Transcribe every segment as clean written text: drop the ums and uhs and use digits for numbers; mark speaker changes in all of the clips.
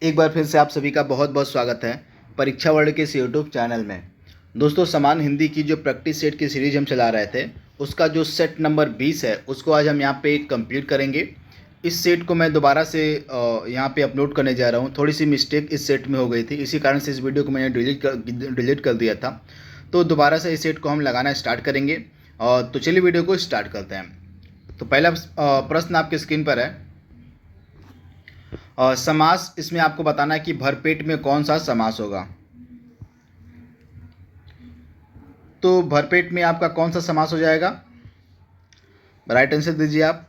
Speaker 1: एक बार फिर से आप सभी का बहुत बहुत स्वागत है परीक्षा वर्ल्ड के इस यूट्यूब चैनल में। दोस्तों, समान हिंदी की जो प्रैक्टिस सेट की सीरीज हम चला रहे थे उसका जो सेट नंबर 20 है उसको आज हम यहाँ पे कंप्लीट करेंगे। इस सेट को मैं दोबारा से यहाँ पे अपलोड करने जा रहा हूँ। थोड़ी सी मिस्टेक इस सेट में हो गई थी, इसी कारण से इस वीडियो को मैंने डिलीट कर दिया था। तो दोबारा से इस सेट को हम लगाना स्टार्ट करेंगे। तो चलिए वीडियो को स्टार्ट करते हैं। तो पहला प्रश्न आपके स्क्रीन पर है। समास, इसमें आपको बताना है कि भरपेट में कौन सा समास होगा। तो भरपेट में आपका कौन सा समास हो जाएगा, राइट आंसर दीजिए आप।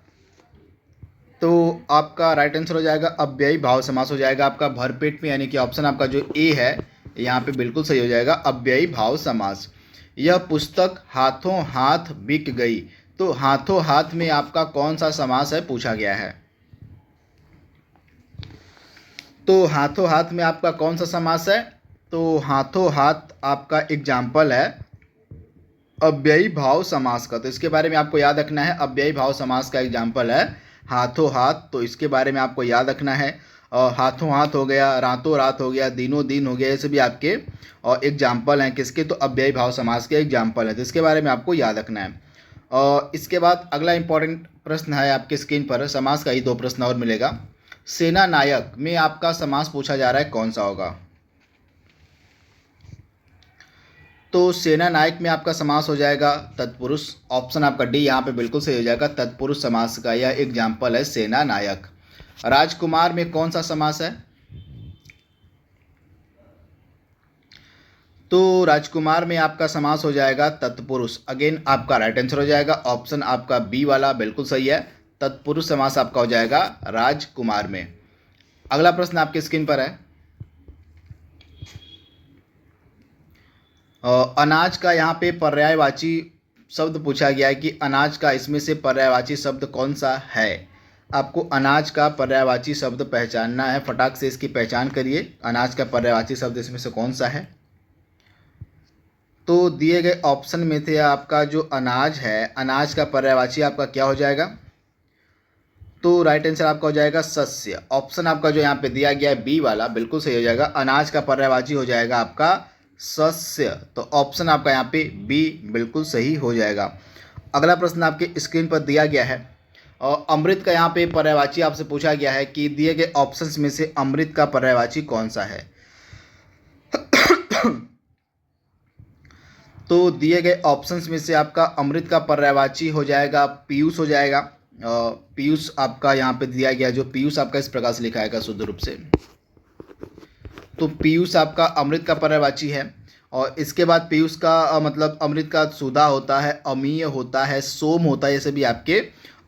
Speaker 1: तो आपका राइट आंसर हो जाएगा अव्ययी भाव समास हो जाएगा आपका भरपेट में, यानी कि ऑप्शन आपका जो ए है यहाँ पे बिल्कुल सही हो जाएगा, अव्ययी भाव समास। यह पुस्तक हाथों हाथ बिक गई। तो हाथों हाथ में आपका कौन सा समास है पूछा गया है। तो हाथों हाथ में आपका कौन सा समास है। तो हाथों हाथ आपका एग्जाम्पल है अव्ययी भाव समास का। तो इसके बारे में आपको याद रखना है, अव्ययी भाव समास का एग्जाम्पल है हाथों हाथ। तो इसके बारे में आपको याद रखना है। हाथों हाथ हो गया, रातों रात हो गया, दिनों दिन हो गया, ये सभी आपके एग्जाम्पल हैं किसके, तो अव्ययी भाव समास के एग्जाम्पल हैं। तो इसके बारे में आपको याद रखना है। और इसके बाद अगला इंपॉर्टेंट प्रश्न है आपके स्क्रीन पर, समास का ही 2 प्रश्न और मिलेगा। सेना नायक में आपका समास पूछा जा रहा है कौन सा होगा। तो सेना नायक में आपका समास हो जाएगा तत्पुरुष। ऑप्शन आपका डी यहाँ पे बिल्कुल सही हो जाएगा, तत्पुरुष समास का यह एग्जाम्पल है सेना नायक। राजकुमार में कौन सा समास है। तो राजकुमार में आपका समास हो जाएगा तत्पुरुष। अगेन आपका राइट आंसर हो जाएगा, ऑप्शन आपका बी वाला बिल्कुल सही है, तत्पुरुष समास आपका हो जाएगा राजकुमार में। अगला प्रश्न आपके स्क्रीन पर है। अनाज का यहाँ पे पर्यायवाची शब्द पूछा गया है कि अनाज का इसमें से पर्यायवाची शब्द कौन सा है। आपको अनाज का पर्यायवाची शब्द पहचानना है, फटाक से इसकी पहचान करिए। अनाज का पर्यायवाची शब्द इसमें से कौन सा है। तो दिए गए ऑप्शन में थे आपका जो अनाज है, अनाज का पर्यायवाची आपका क्या हो जाएगा। तो राइट आंसर आपका हो जाएगा शस्य। ऑप्शन आपका जो यहाँ पे दिया गया है बी वाला बिल्कुल सही हो जाएगा, अनाज का पर्यायवाची हो जाएगा आपका शस्य। तो ऑप्शन आपका यहाँ पे बी बिल्कुल सही हो जाएगा। अगला प्रश्न आपके स्क्रीन पर दिया गया है और अमृत का यहाँ पे पर्यायवाची आपसे पूछा गया है कि दिए गए ऑप्शंस में से अमृत का पर्यायवाची कौन सा है। तो दिए गए ऑप्शंस में से आपका अमृत का पर्यायवाची हो जाएगा पीयूष हो जाएगा। पीयूष आपका यहाँ पे दिया गया, जो पीयूष आपका इस प्रकार से लिखा है शुद्ध रूप से। तो पीयूष आपका अमृत का पर्यायवाची है। और इसके बाद पीयूष का मतलब अमृत का सुधा होता है, अमीय होता है, सोम होता है, ये सभी आपके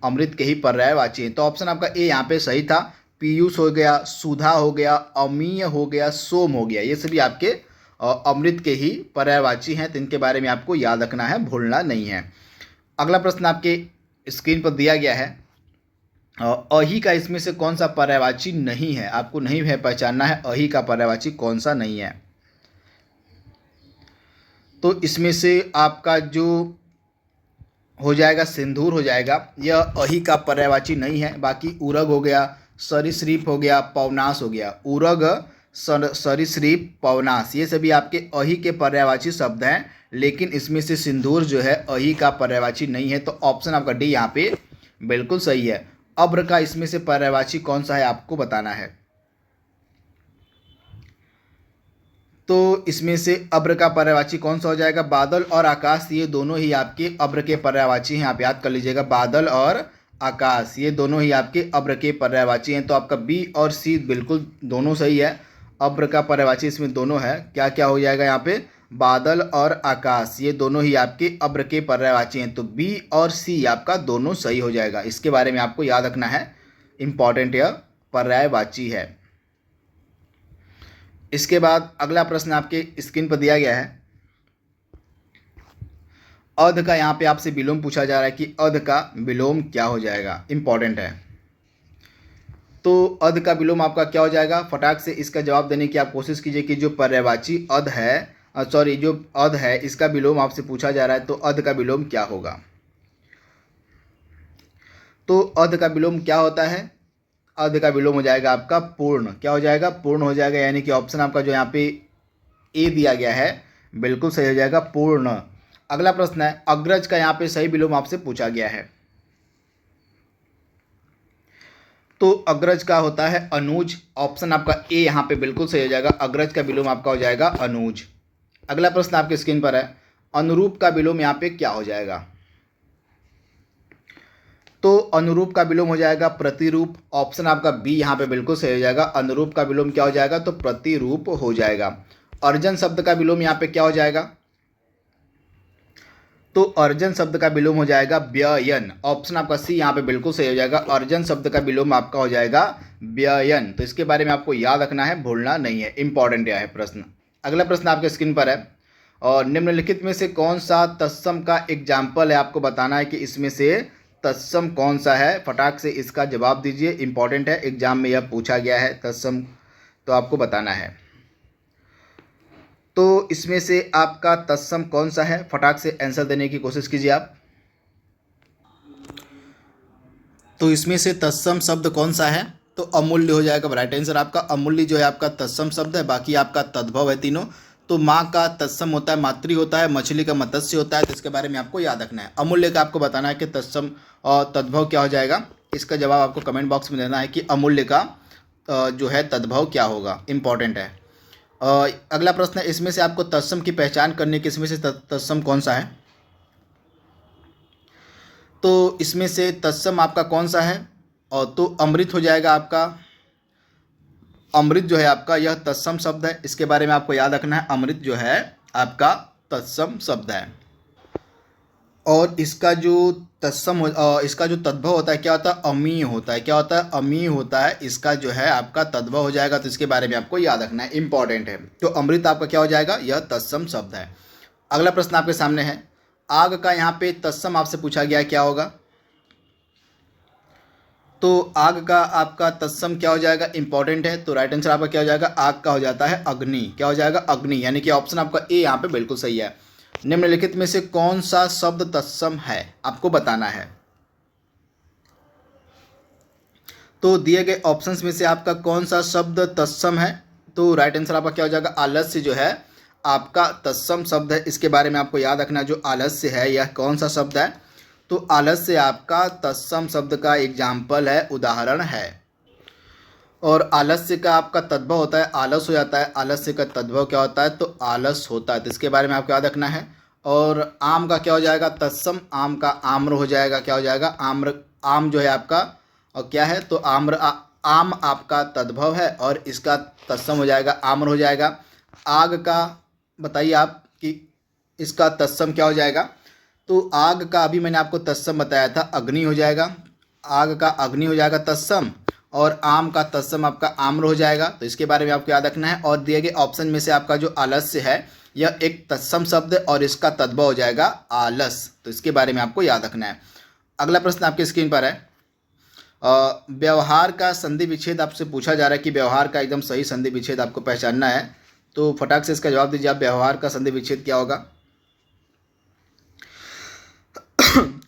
Speaker 1: अमृत के ही पर्यायवाची हैं। तो ऑप्शन आपका ए यहाँ पे सही था, पीयूष हो गया, सुधा हो गया, अमीय हो गया, सोम हो गया, ये सभी आपके अमृत के ही पर्यायवाची हैं। तो इनके बारे में आपको याद रखना है, भूलना नहीं है। अगला प्रश्न आपके स्क्रीन पर दिया गया है। अही का इसमें से कौन सा पर्यायवाची नहीं है। आपको नहीं है पहचानना है अही का पर्यायवाची कौन सा नहीं है। तो इसमें से आपका जो हो जाएगा सिंदूर हो जाएगा, यह अही का पर्यायवाची नहीं है। बाकी उरग हो गया, सरीसृप हो गया, पवनास हो गया। उरग, सरीसृप, पवनास, ये सभी आपके अही के पर्यायवाची शब्द हैं, लेकिन इसमें से सिंदूर जो है अही का पर्यायवाची नहीं है। तो ऑप्शन आपका डी यहाँ पे बिल्कुल सही है। अब्र का इसमें से पर्यायवाची कौन सा है आपको बताना है। तो इसमें से अब्र का पर्यायवाची कौन सा हो जाएगा, बादल और आकाश, ये दोनों ही आपके अब्र के पर्यायवाची हैं। आप याद कर लीजिएगा, बादल और आकाश ये दोनों ही आपके अब्र के पर्यायवाची हैं। तो आपका बी और सी बिल्कुल दोनों सही है। अब्र का पर्यायवाची इसमें दोनों है, क्या क्या हो जाएगा यहाँ पे, बादल और आकाश, ये दोनों ही आपके अब्र के पर्यायवाची हैं। तो बी और सी आपका दोनों सही हो जाएगा। इसके बारे में आपको याद रखना है, इंपॉर्टेंट यह पर्यायवाची है। इसके बाद अगला प्रश्न आपके स्क्रीन पर दिया गया है। अध का यहाँ पे आपसे विलोम पूछा जा रहा है कि अध का विलोम क्या हो जाएगा, इंपॉर्टेंट है। तो अध का विलोम आपका क्या हो जाएगा, फटाक से इसका जवाब देने की आप कोशिश कीजिए कि जो पर्यायवाची अध है, जो अध है इसका विलोम आपसे पूछा जा रहा है। तो अध का विलोम क्या होगा। तो अध का विलोम क्या होता है, अर्ध का विलोम हो जाएगा आपका पूर्ण। क्या हो जाएगा? पूर्ण हो जाएगा, यानी कि ऑप्शन आपका जो यहाँ पे ए दिया गया है बिल्कुल सही हो जाएगा, पूर्ण। अगला प्रश्न है, अग्रज का यहाँ पे सही विलोम आपसे पूछा गया है। तो अग्रज का होता है अनुज। ऑप्शन आपका ए यहाँ पे बिल्कुल सही हो जाएगा, अग्रज का विलोम आपका हो जाएगा अनुज। अगला प्रश्न आपके स्क्रीन पर है, अनुरूप का विलोम यहाँ पे क्या हो जाएगा? तो अनुरूप का विलोम हो जाएगा प्रतिरूप। ऑप्शन आपका बी यहाँ पे बिल्कुल सही हो जाएगा, अनुरूप का विलोम क्या हो जाएगा? तो प्रतिरूप हो जाएगा। अर्जन शब्द का विलोम यहाँ पे क्या हो जाएगा? तो अर्जन शब्द का विलोम हो जाएगा व्ययन। ऑप्शन आपका सी यहाँ पे बिल्कुल सही हो जाएगा, अर्जन शब्द का विलोम आपका हो जाएगा व्ययन। तो इसके बारे में आपको याद रखना है, भूलना नहीं है, इंपॉर्टेंट है प्रश्न। अगला प्रश्न आपके स्क्रीन पर है, और निम्नलिखित में से कौन सा तत्सम का एग्जाम्पल है? आपको बताना है कि इसमें से तत्सम कौन सा है। फटाक से इसका जवाब दीजिए, इंपॉर्टेंट है, एग्जाम में यह पूछा गया है तत्सम, तो आपको बताना है। तो इसमें से आपका तत्सम कौन सा है? फटाक से आंसर देने की कोशिश कीजिए आप। तो इसमें से तत्सम शब्द कौन सा है? तो अमूल्य हो जाएगा राइट आंसर आपका। अमूल्य जो है आपका तत्सम शब्द है, बाकी आपका तद्भव है तीनों। तो माँ का तत्सम होता है मातृ होता है, मछली का मत्स्य होता है, तो इसके बारे में आपको याद रखना है। अमूल्य का आपको बताना है कि तत्सम और तद्भव क्या हो जाएगा। इसका जवाब आपको कमेंट बॉक्स में देना है कि अमूल्य का जो है तद्भव क्या होगा, इंपॉर्टेंट है। अगला प्रश्न है, इसमें से आपको तत्सम की पहचान करने की, इसमें से तत्सम कौन सा है? तो इसमें से तत्सम आपका कौन सा है? और तो अमृत हो जाएगा आपका। अमृत जो है आपका यह तत्सम शब्द है, इसके बारे में आपको याद रखना है। अमृत जो है आपका तत्सम शब्द है। और इसका जो तत्सम इसका जो तद्भव होता है क्या होता है? अमीय होता है। क्या होता है? अमीय होता है। इसका जो है आपका तद्भव हो जाएगा, तो इसके बारे में आपको याद रखना है, इंपॉर्टेंट है। तो अमृत आपका क्या हो जाएगा? यह तत्सम शब्द है। अगला प्रश्न आपके सामने है, आग का यहाँ पे तत्सम आपसे पूछा गया है, क्या होगा? तो आग का आपका तत्सम क्या हो जाएगा? इंपॉर्टेंट है। तो राइट आंसर आपका क्या हो जाएगा? आग का हो जाता है अग्नि। क्या हो जाएगा? अग्नि, यानी कि ऑप्शन आपका ए यहाँ पे बिल्कुल सही है। निम्नलिखित में से कौन सा शब्द तत्सम है? आपको बताना है। तो दिए गए ऑप्शंस में से आपका कौन सा शब्द तत्सम है? तो राइट आंसर आपका क्या हो जाएगा? आलस्य जो है आपका तत्सम शब्द है। इसके बारे में आपको याद रखना, जो आलस्य है यह कौन सा शब्द है? तो आलस्य आपका तत्सम शब्द का एग्जाम्पल है, उदाहरण है। और आलस्य का आपका तद्भव होता है आलस हो जाता है। आलस्य का तद्भव क्या होता है? तो आलस होता है। तो इसके बारे में आपको याद रखना है। और आम का क्या हो जाएगा? तत्सम। आम का आम्र हो जाएगा। क्या हो जाएगा? आम्र। आम जो है आपका और क्या है? तो आम्र। आम आपका तद्भव है और इसका तत्सम हो जाएगा, आम्र हो जाएगा। आग का बताइए आप कि इसका तत्सम क्या हो जाएगा? तो आग का अभी मैंने आपको तत्सम बताया था, अग्नि हो जाएगा। आग का अग्नि हो जाएगा तत्सम, और आम का तत्सम आपका आम्र हो जाएगा। तो इसके बारे में आपको याद रखना है। और दिए गए ऑप्शन में से आपका जो आलस्य है यह एक तत्सम शब्द है और इसका तद्भव हो जाएगा आलस। तो इसके बारे में आपको याद रखना है। अगला प्रश्न आपके स्क्रीन पर है, व्यवहार का संधि विच्छेद आपसे पूछा जा रहा है कि व्यवहार का एकदम सही संधि विच्छेद आपको पहचानना है। तो फटाक से इसका जवाब दीजिए आप, व्यवहार का संधि विच्छेद क्या होगा?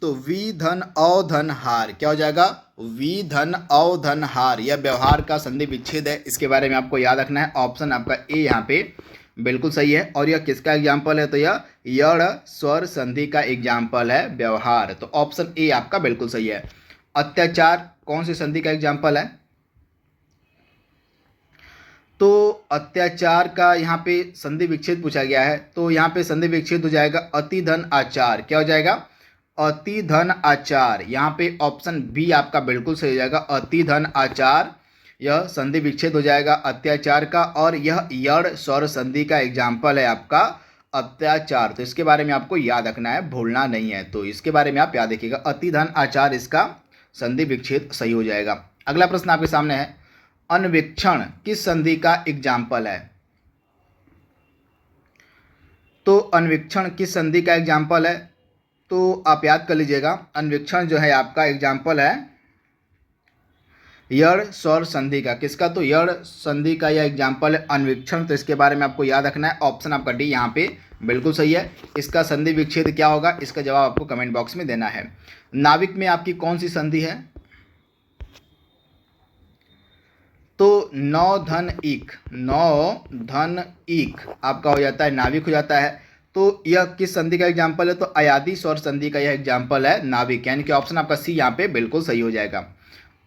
Speaker 1: तो वी धन अवधन हार। क्या हो जाएगा? वी धन अवधन हार, यह व्यवहार का संधि विच्छेद है। इसके बारे में आपको याद रखना है। ऑप्शन आपका ए यहाँ पे बिल्कुल सही है। और यह किसका एग्जाम्पल है? तो यह यड़ स्वर संधि का एग्जाम्पल है, व्यवहार। तो ऑप्शन ए आपका बिल्कुल सही है। अत्याचार कौन सी संधि का एग्जाम्पल है? तो अत्याचार का यहाँ पे संधि विच्छेद पूछा गया है। तो यहाँ पे संधि विच्छेद हो जाएगा अति धन आचार। क्या हो जाएगा? अति धन आचार। यहाँ पे ऑप्शन बी आपका बिल्कुल सही हो जाएगा, अति धन आचार। यह संधि विच्छेद हो जाएगा अत्याचार का, और यह यड़ स्वर संधि का एग्जाम्पल है आपका अत्याचार। तो इसके बारे में आपको याद रखना है, भूलना नहीं है। तो इसके बारे में आप याद रखिएगा, अति धन आचार इसका संधि विच्छेद सही हो जाएगा। अगला प्रश्न आपके सामने है, अन्वेक्षण किस संधि का एग्जाम्पल है? तो अन्वेक्षण किस संधि का एग्जाम्पल है? तो आप याद कर लीजिएगा, अन्वेक्षण जो है आपका एग्जाम्पल है यड़ स्वर संधि का। किसका? तो यड़ संधि का यह एग्जाम्पल है अन्वेक्षण। तो इसके बारे में आपको याद रखना है। ऑप्शन आपका डी यहाँ पे बिल्कुल सही है। इसका संधि विच्छेद क्या होगा? इसका जवाब आपको कमेंट बॉक्स में देना है। नाविक में आपकी कौन सी संधि है? तो नौ धन ईक, नौ धन ईक आपका हो जाता है नाविक हो जाता है। तो यह किस संधि का एग्जाम्पल है? तो अयादि स्वर संधि का यह एग्जाम्पल है नाविक, यानी कि ऑप्शन आपका सी यहाँ पे बिल्कुल सही हो जाएगा।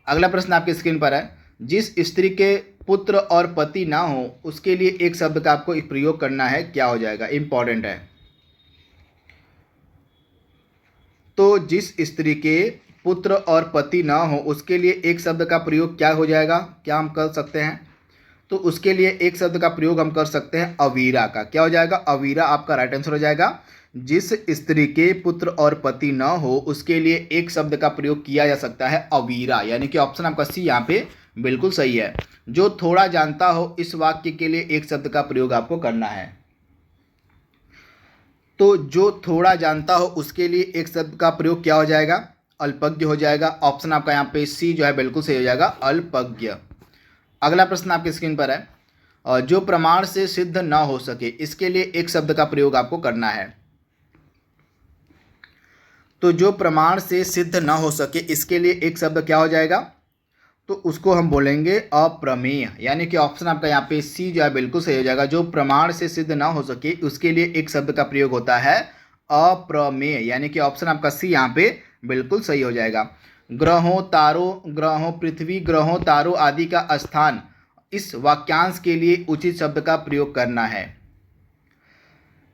Speaker 1: अगला प्रश्न आपकी स्क्रीन पर है, जिस स्त्री के पुत्र और पति ना हो उसके लिए एक शब्द का आपको प्रयोग करना है, क्या हो जाएगा? इंपॉर्टेंट है। तो जिस स्त्री के पुत्र और पति ना हो उसके लिए एक शब्द का प्रयोग क्या हो जाएगा, क्या हम कर सकते हैं? तो उसके लिए एक शब्द का प्रयोग हम कर सकते हैं अवीरा का। क्या हो जाएगा? अवीरा आपका राइट आंसर हो जाएगा। जिस स्त्री के पुत्र और पति न हो उसके लिए एक शब्द का प्रयोग किया जा सकता है अवीरा, यानी कि ऑप्शन आपका सी यहाँ पे बिल्कुल सही है। जो थोड़ा जानता हो इस वाक्य के लिए एक शब्द का प्रयोग आपको करना है। तो जो थोड़ा जानता हो उसके लिए एक शब्द का प्रयोग क्या हो जाएगा? अल्पज्ञ हो जाएगा। ऑप्शन आपका यहाँ पे सी जो है बिल्कुल सही हो जाएगा, अल्पज्ञ। अगला प्रश्न आपकी स्क्रीन पर है, जो प्रमाण से सिद्ध न हो सके इसके लिए एक शब्द का प्रयोग आपको करना है। तो जो प्रमाण से सिद्ध न हो सके इसके लिए एक शब्द क्या हो जाएगा? तो उसको हम बोलेंगे अप्रमेय, यानी कि ऑप्शन आपका यहाँ पे सी जो है बिल्कुल सही हो जाएगा। जो प्रमाण से सिद्ध ना हो सके उसके लिए एक शब्द का प्रयोग होता है अप्रमेय, यानी कि ऑप्शन आपका सी यहाँ पे बिल्कुल सही हो जाएगा। ग्रहों तारों, ग्रहों पृथ्वी ग्रहों तारों आदि का स्थान, इस वाक्यांश के लिए उचित शब्द का प्रयोग करना है।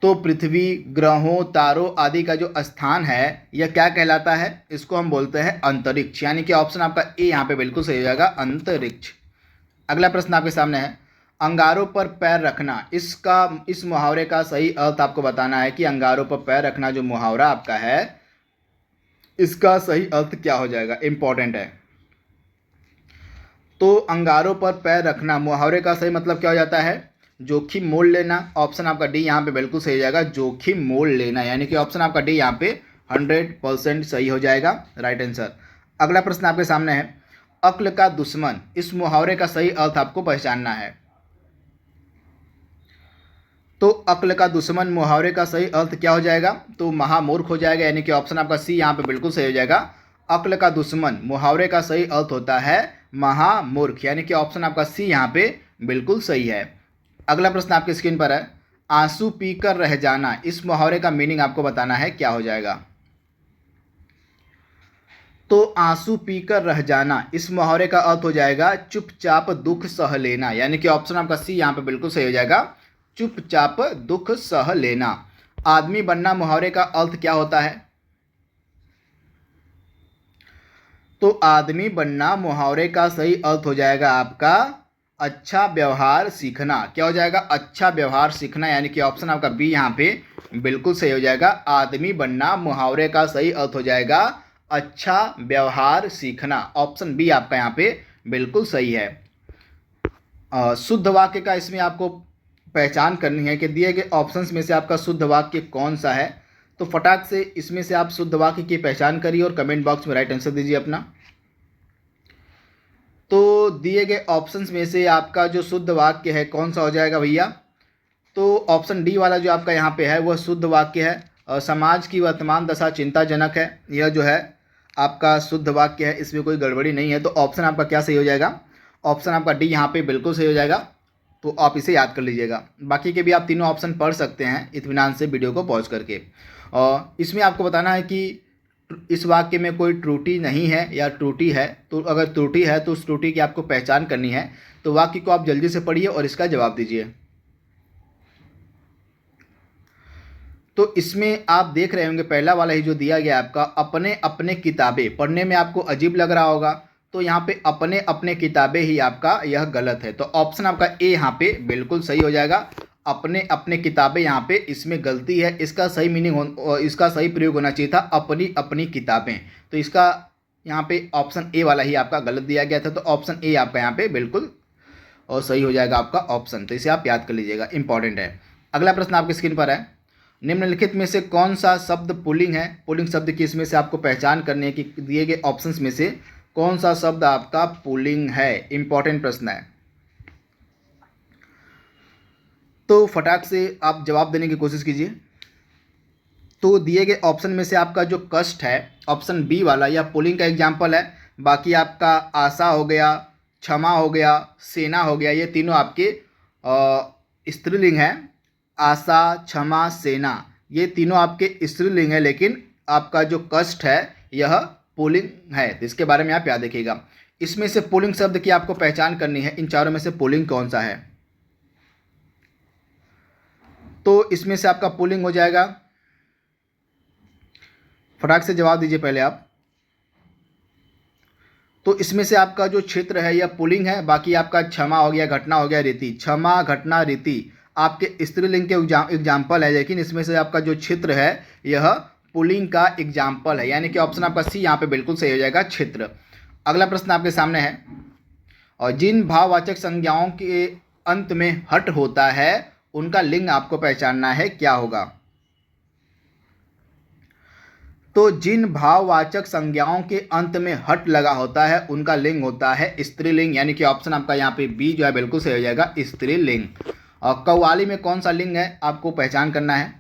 Speaker 1: तो पृथ्वी ग्रहों तारों आदि का जो स्थान है यह क्या कहलाता है? इसको हम बोलते हैं अंतरिक्ष, यानी कि ऑप्शन आपका ए यहाँ पे बिल्कुल सही हो जाएगा, अंतरिक्ष। अगला प्रश्न आपके सामने है, अंगारों पर पैर रखना, इस मुहावरे का सही अर्थ आपको बताना है कि अंगारों पर पैर रखना जो मुहावरा आपका है इसका सही अर्थ क्या हो जाएगा? इंपॉर्टेंट है। तो अंगारों पर पैर रखना मुहावरे का सही मतलब क्या हो जाता है? जोखिम मोल लेना। ऑप्शन आपका डी यहाँ पे बिल्कुल सही हो जाएगा, जोखिम मोल लेना, यानी कि ऑप्शन आपका डी यहाँ पे 100% सही हो जाएगा, राइट आंसर। अगला प्रश्न आपके सामने है, अक्ल का दुश्मन, इस मुहावरे का सही अर्थ आपको पहचानना है। तो अक्ल का दुश्मन मुहावरे का सही अर्थ क्या हो जाएगा? तो महामूर्ख हो जाएगा, यानी कि ऑप्शन आपका सी यहाँ पे बिल्कुल सही हो जाएगा। अक्ल का दुश्मन मुहावरे का सही अर्थ होता है महामूर्ख, यानी कि ऑप्शन आपका सी यहाँ पे बिल्कुल सही है। अगला प्रश्न आपकी स्क्रीन पर है, आंसू पीकर रह जाना, इस मुहावरे का मीनिंग आपको बताना है, क्या हो जाएगा? तो आंसू पीकर रह जाना इस मुहावरे का अर्थ हो जाएगा चुपचाप दुख सह लेना, यानी कि ऑप्शन आपका सी यहाँ पे बिल्कुल सही हो जाएगा, चुपचाप दुख सह लेना। आदमी बनना मुहावरे का अर्थ क्या होता है? तो आदमी बनना मुहावरे का सही अर्थ हो जाएगा आपका अच्छा व्यवहार सीखना। क्या हो जाएगा? अच्छा व्यवहार सीखना, यानी कि ऑप्शन आपका बी यहाँ पे बिल्कुल सही हो जाएगा। आदमी बनना मुहावरे का सही अर्थ हो जाएगा अच्छा व्यवहार सीखना। ऑप्शन बी आपका यहाँ पे बिल्कुल सही है। शुद्ध वाक्य का इसमें आपको पहचान करनी है कि दिए गए ऑप्शंस में से आपका शुद्ध वाक्य कौन सा है। तो फटाक से इसमें से आप शुद्ध वाक्य की पहचान करिए और कमेंट बॉक्स में राइट आंसर दीजिए अपना। तो दिए गए ऑप्शंस में से आपका जो शुद्ध वाक्य है कौन सा हो जाएगा भैया? तो ऑप्शन डी वाला जो आपका यहाँ पे है वह शुद्ध वाक्य है। समाज की वर्तमान दशा चिंताजनक है, यह जो है आपका शुद्ध वाक्य है, इसमें कोई गड़बड़ी नहीं है। तो ऑप्शन आपका क्या सही हो जाएगा? ऑप्शन आपका डी यहाँ पे बिल्कुल सही हो जाएगा। तो आप इसे याद कर लीजिएगा। बाकी के भी आप तीनों ऑप्शन पढ़ सकते हैं इत्मीनान से वीडियो को पॉज करके। और इसमें आपको बताना है कि इस वाक्य में कोई त्रुटि नहीं है या त्रुटि है। तो अगर त्रुटि है तो उस त्रुटि की आपको पहचान करनी है। तो वाक्य को आप जल्दी से पढ़िए और इसका जवाब दीजिए। तो इसमें आप देख रहे होंगे पहला वाला ही जो दिया गया आपका, अपने अपने किताबें, पढ़ने में आपको अजीब लग रहा होगा। तो यहाँ पे अपने अपने किताबें ही आपका यह गलत है। तो ऑप्शन आपका ए यहाँ पे बिल्कुल सही हो जाएगा। अपने अपने किताबें यहाँ पे इसमें गलती है। इसका सही इसका सही प्रयोग होना चाहिए था अपनी अपनी किताबें। तो इसका यहाँ पे ऑप्शन ए वाला ही आपका गलत दिया गया था। तो ऑप्शन ए आपका यहाँ पे बिल्कुल और सही हो जाएगा आपका ऑप्शन। तो इसे आप याद कर लीजिएगा, इंपॉर्टेंट है। अगला प्रश्न आपकी स्क्रीन पर है, निम्नलिखित में से कौन सा शब्द पुल्लिंग है? पुल्लिंग शब्द की इसमें से आपको पहचान करनी है कि दिए गए ऑप्शंस में से कौन सा शब्द आपका पुल्लिंग है। इंपॉर्टेंट प्रश्न है। तो फटाक से आप जवाब देने की कोशिश कीजिए। तो दिए गए ऑप्शन में से आपका जो कष्ट है ऑप्शन बी वाला, यह पुल्लिंग का एग्जाम्पल है। बाकी आपका आशा हो गया, क्षमा हो गया, सेना हो गया, ये तीनों आपके स्त्रीलिंग हैं। आशा, क्षमा, सेना, ये तीनों आपके स्त्रीलिंग है, लेकिन आपका जो कष्ट है यह पुल्लिंग है। तो इसके बारे में आप याद रखिएगा। इसमें से पुल्लिंग शब्द की आपको पहचान करनी है। इन चारों में से पुल्लिंग कौन सा है? तो इसमें से आपका पुल्लिंग हो जाएगा, फटाक से जवाब दीजिए पहले आप। तो इसमें से आपका जो क्षेत्र है यह पुल्लिंग है। बाकी आपका क्षमा हो गया, घटना हो गया, रीति। क्षमा, घटना, रीति आपके स्त्रीलिंग के एग्जाम्पल है, लेकिन इसमें से आपका जो क्षेत्र है यह पुल्लिंग का एग्जाम्पल है, यानी कि ऑप्शन आपका सी यहाँ पे बिल्कुल सही हो जाएगा, क्षेत्र। अगला प्रश्न आपके सामने है, और जिन भाववाचक संज्ञाओं के अंत में हट होता है उनका लिंग आपको पहचानना है, क्या होगा? तो जिन भाववाचक संज्ञाओं के अंत में हट लगा होता है उनका लिंग होता है स्त्रीलिंग, यानी कि ऑप्शन आपका यहाँ पे बी जो है बिल्कुल सही हो जाएगा, स्त्रीलिंग। और कव्वाली में कौन सा लिंग है आपको पहचान करना है।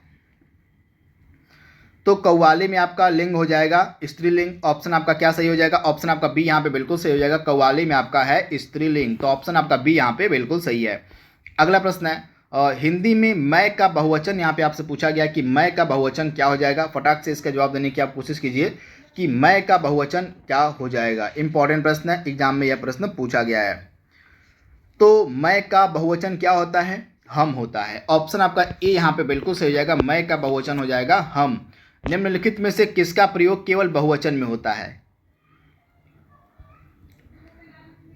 Speaker 1: तो कव्वाली में आपका लिंग हो जाएगा स्त्रीलिंग। ऑप्शन आपका क्या सही हो जाएगा? ऑप्शन आपका बी यहाँ पे बिल्कुल सही हो जाएगा, कव्वाली में आपका है स्त्रीलिंग। तो ऑप्शन आपका बी यहाँ पे बिल्कुल सही है। अगला प्रश्न है, हिंदी में मैं का बहुवचन यहाँ पे आपसे पूछा गया कि मैं का बहुवचन क्या हो जाएगा। फटाक से इसका जवाब देने की आप कोशिश कीजिए कि मैं का बहुवचन क्या हो जाएगा। इंपॉर्टेंट प्रश्न है, एग्जाम में यह प्रश्न पूछा गया है। तो मैं का बहुवचन क्या होता है? हम होता है। ऑप्शन आपका ए यहाँ पे बिल्कुल सही हो जाएगा, मैं का बहुवचन हो जाएगा हम। निम्नलिखित में से किसका प्रयोग केवल बहुवचन में होता है?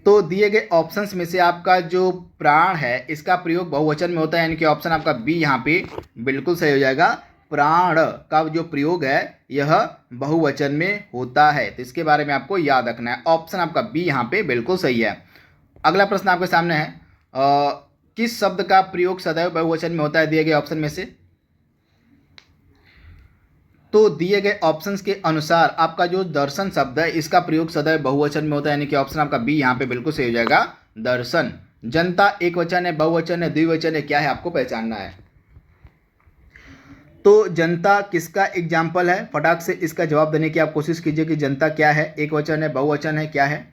Speaker 1: तो दिए गए ऑप्शंस में से आपका जो प्राण है इसका प्रयोग बहुवचन में होता है, यानी कि ऑप्शन आपका बी यहाँ पे बिल्कुल सही हो जाएगा। प्राण का जो प्रयोग है यह बहुवचन में होता है, तो इसके बारे में आपको याद रखना है। ऑप्शन आपका बी यहाँ पे बिल्कुल सही है। अगला प्रश्न आपके सामने है, किस शब्द का प्रयोग सदैव बहुवचन में होता है दिए गए ऑप्शन में से? तो दिए गए ऑप्शंस के अनुसार आपका जो दर्शन शब्द है इसका प्रयोग सदैव बहुवचन में होता है, यानी कि ऑप्शन आपका बी यहाँ पे बिल्कुल सही हो जाएगा, दर्शन। जनता एक वचन है, बहुवचन है, द्विवचन है, क्या है आपको पहचानना है। तो जनता किसका एग्जाम्पल है? फटाक से इसका जवाब देने की आप कोशिश कीजिए कि जनता क्या है, एक वचन है, बहुवचन है, क्या है।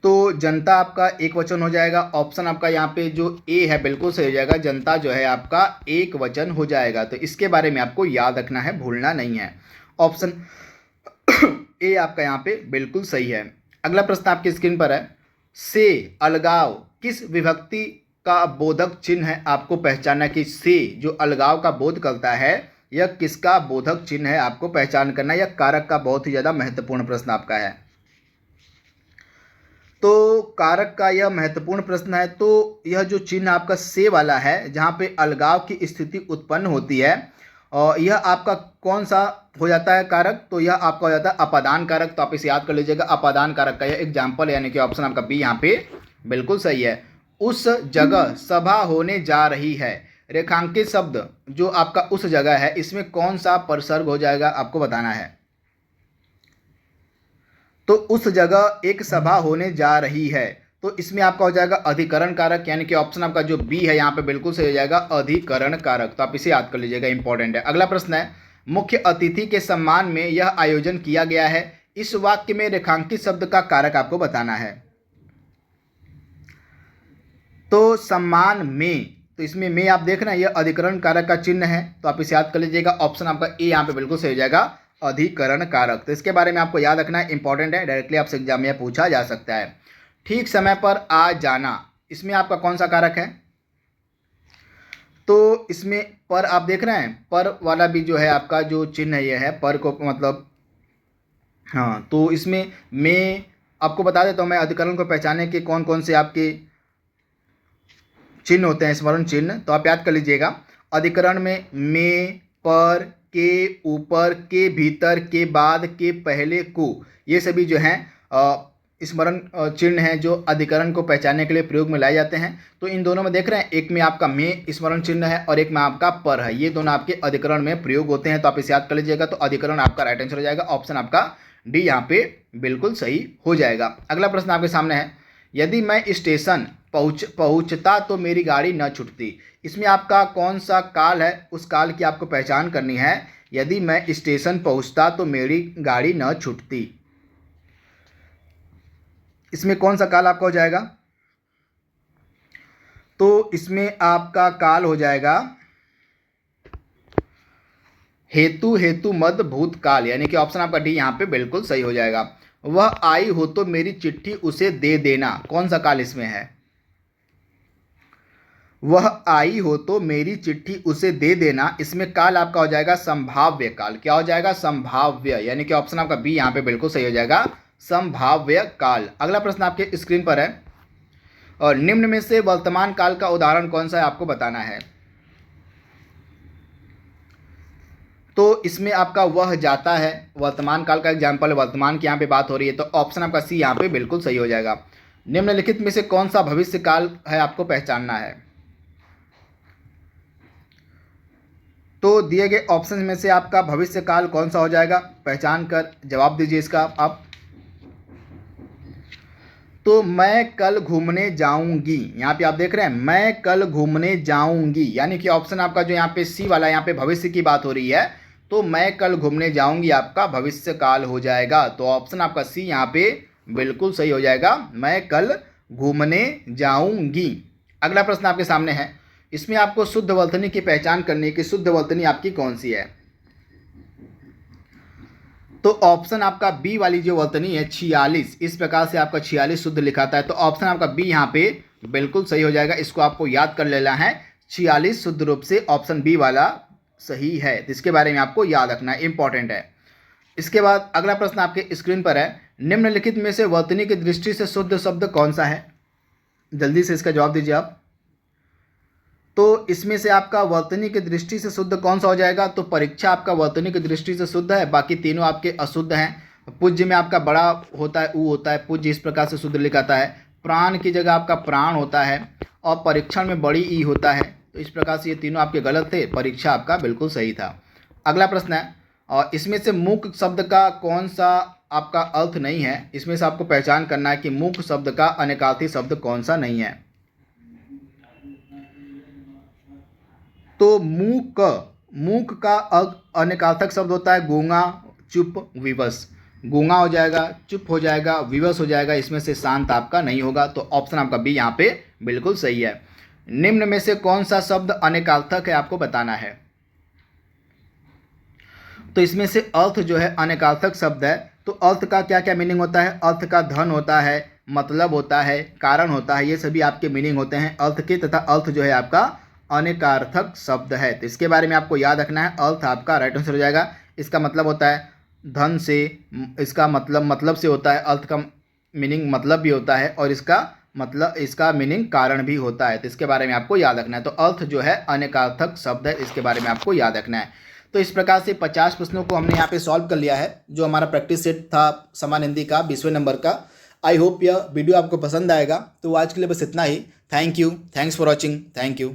Speaker 1: तो जनता आपका एक वचन हो जाएगा। ऑप्शन आपका यहाँ पे जो ए है बिल्कुल सही हो जाएगा, जनता जो है आपका एक वचन हो जाएगा। तो इसके बारे में आपको याद रखना है, भूलना नहीं है। ऑप्शन ए आपका यहाँ पे बिल्कुल सही है। अगला प्रश्न आपकी स्क्रीन पर है, से अलगाव किस विभक्ति का बोधक चिन्ह है आपको पहचानना कि से जो अलगाव का बोध करता है यह किसका बोधक चिन्ह है आपको पहचान करना। यह कारक का बहुत ही ज़्यादा महत्वपूर्ण प्रश्न आपका है। तो कारक का यह महत्वपूर्ण प्रश्न है। तो यह जो चिन्ह आपका से वाला है जहाँ पे अलगाव की स्थिति उत्पन्न होती है, और यह आपका कौन सा हो जाता है कारक? तो यह आपका हो जाता है अपादान कारक। तो आप इसे याद कर लीजिएगा, अपादान कारक का यह एग्जाम्पल है, यानी कि ऑप्शन आपका बी यहाँ पे बिल्कुल सही है। उस जगह सभा होने जा रही है, रेखांकित शब्द जो आपका उस जगह है इसमें कौन सा परसर्ग हो जाएगा आपको बताना है। तो उस जगह एक सभा होने जा रही है, तो इसमें आपका हो जाएगा अधिकरण कारक, यानी कि ऑप्शन आपका जो बी है यहाँ पे बिल्कुल सही हो जाएगा, अधिकरण कारक। तो आप इसे याद कर लीजिएगा, इंपॉर्टेंट है। अगला प्रश्न है, मुख्य अतिथि के सम्मान में यह आयोजन किया गया है, इस वाक्य में रेखांकित शब्द का कारक आपको बताना है। तो सम्मान में, तो इसमें में आप देख रहे हैं यह अधिकरण कारक का चिन्ह है, तो आप इसे याद कर लीजिएगा। ऑप्शन आपका ए यहाँ पे बिल्कुल सही हो जाएगा, अधिकरण कारक। तो इसके बारे में आपको याद रखना है, इंपॉर्टेंट है, डायरेक्टली आपसे एग्जाम में पूछा जा सकता है। ठीक समय पर आ जाना, इसमें आपका कौन सा कारक है? तो इसमें पर आप देख रहे हैं, पर वाला भी जो है आपका जो चिन्ह ये है, पर को मतलब हाँ। तो इसमें मैं आपको बता देता हूँ, मैं अधिकरण को पहचानने के कौन कौन से आपके चिन्ह होते हैं, स्मरण चिन्ह। तो आप याद कर लीजिएगा, अधिकरण में, पर, के, ऊपर, के भीतर, के बाद, के पहले, को, ये सभी जो हैं स्मरण चिन्ह हैं जो अधिकरण को पहचानने के लिए प्रयोग में लाए जाते हैं। तो इन दोनों में देख रहे हैं, एक में आपका में स्मरण चिन्ह है और एक में आपका पर है, ये दोनों आपके अधिकरण में प्रयोग होते हैं। तो आप इसे याद कर लीजिएगा। तो अधिकरण आपका राइट आंसर हो जाएगा, ऑप्शन आपका डी यहाँ पे बिल्कुल सही हो जाएगा। अगला प्रश्न आपके सामने है, यदि मैं स्टेशन पहुँचता तो मेरी गाड़ी न छूटती, इसमें आपका कौन सा काल है, उस काल की आपको पहचान करनी है। यदि मैं स्टेशन पहुँचता तो मेरी गाड़ी न छूटती, इसमें कौन सा काल आपका हो जाएगा? तो इसमें आपका काल हो जाएगा हेतु हेतु मद भूतकाल, यानी कि ऑप्शन आपका डी यहाँ पे बिल्कुल सही हो जाएगा। वह आई हो तो मेरी चिट्ठी उसे दे देना, कौन सा काल इसमें है? वह आई हो तो मेरी चिट्ठी उसे दे देना, इसमें काल आपका हो जाएगा संभाव्य काल। क्या हो जाएगा? संभाव्य, यानी कि ऑप्शन आपका बी यहाँ पे बिल्कुल सही हो जाएगा, संभाव्य काल। अगला प्रश्न आपके स्क्रीन पर है, और निम्न में से वर्तमान काल का उदाहरण कौन सा है आपको बताना है। तो इसमें आपका वह जाता है, वर्तमान काल का एग्जाम्पल, वर्तमान की यहाँ पे बात हो रही है, तो ऑप्शन आपका सी यहाँ पे बिल्कुल सही हो जाएगा। निम्नलिखित में से कौन सा भविष्य काल है आपको पहचानना है। तो दिए गए ऑप्शन में से आपका भविष्य काल कौन सा हो जाएगा, पहचान कर जवाब दीजिए इसका आप। तो मैं कल घूमने जाऊंगी, यहाँ पे आप देख रहे हैं मैं कल घूमने जाऊंगी, यानी कि ऑप्शन आपका जो यहाँ पे सी वाला, यहाँ पे भविष्य की बात हो रही है, तो मैं कल घूमने जाऊंगी आपका भविष्य काल हो जाएगा। तो ऑप्शन आपका सी यहाँ पे बिल्कुल सही हो जाएगा, मैं कल घूमने जाऊंगी। अगला प्रश्न आपके सामने है, इसमें आपको शुद्ध वर्तनी की पहचान करनी कि शुद्ध वर्तनी आपकी कौन सी है। तो ऑप्शन आपका बी वाली जो वर्तनी है 46, इस प्रकार से आपका 46 शुद्ध लिखाता है, तो ऑप्शन आपका बी यहाँ पे बिल्कुल सही हो जाएगा। इसको आपको याद कर लेना है, 46 शुद्ध रूप से ऑप्शन बी वाला सही है, तो इसके बारे में आपको याद रखना है, इंपॉर्टेंट है। इसके बाद अगला प्रश्न आपके स्क्रीन पर है, निम्नलिखित में से वर्तनी की दृष्टि से शुद्ध शब्द कौन सा है, जल्दी से इसका जवाब दीजिए आप। तो इसमें से आपका वर्तनी की दृष्टि से शुद्ध कौन सा हो जाएगा, तो परीक्षा आपका वर्तनी की दृष्टि से शुद्ध है, बाकी तीनों आपके अशुद्ध हैं। पूज्य में आपका बड़ा होता है ऊ होता है, पूज्य इस प्रकार से शुद्ध लिखाता है। प्राण की जगह आपका प्राण होता है, और परीक्षण में बड़ी ई होता है, तो इस प्रकार से ये तीनों आपके गलत थे, परीक्षा आपका बिल्कुल सही था। अगला प्रश्न है, और इसमें से मूक शब्द का कौन सा आपका अर्थ नहीं है, इसमें से आपको पहचान करना है कि मूक शब्द का अनेकार्थी शब्द कौन सा नहीं है। तो मूक का अनेकार्थक शब्द होता है गूंगा, चुप, विवश। गूंगा हो जाएगा, चुप हो जाएगा, विवश हो जाएगा, इसमें से शांत आपका नहीं होगा, तो ऑप्शन आपका बी यहाँ पे बिल्कुल सही है। निम्न में से कौन सा शब्द अनेकार्थक है आपको बताना है। तो इसमें से अर्थ जो है अनेकार्थक शब्द है, तो अर्थ का क्या क्या मीनिंग होता है, अर्थ का धन होता है, मतलब होता है, कारण होता है, ये सभी आपके मीनिंग होते हैं अर्थ के, तथा अर्थ जो है आपका अनेकार्थक शब्द है, तो इसके बारे में आपको याद रखना है। अर्थ आपका राइट आंसर हो जाएगा। इसका मतलब होता है धन से, इसका मतलब से होता है, अर्थ का मीनिंग मतलब भी होता है, और इसका मीनिंग कारण भी होता है, तो इसके बारे में आपको याद रखना है। तो अर्थ जो है अनेकार्थक शब्द है, इसके बारे में आपको याद रखना है। तो इस प्रकार से 50 प्रश्नों को हमने यहाँ पे सॉल्व कर लिया है, जो हमारा प्रैक्टिस सेट था समान हिंदी का 20वें नंबर का। आई होप यह वीडियो आपको पसंद आएगा। तो आज के लिए बस इतना ही। Thank you, thanks for watching, thank you.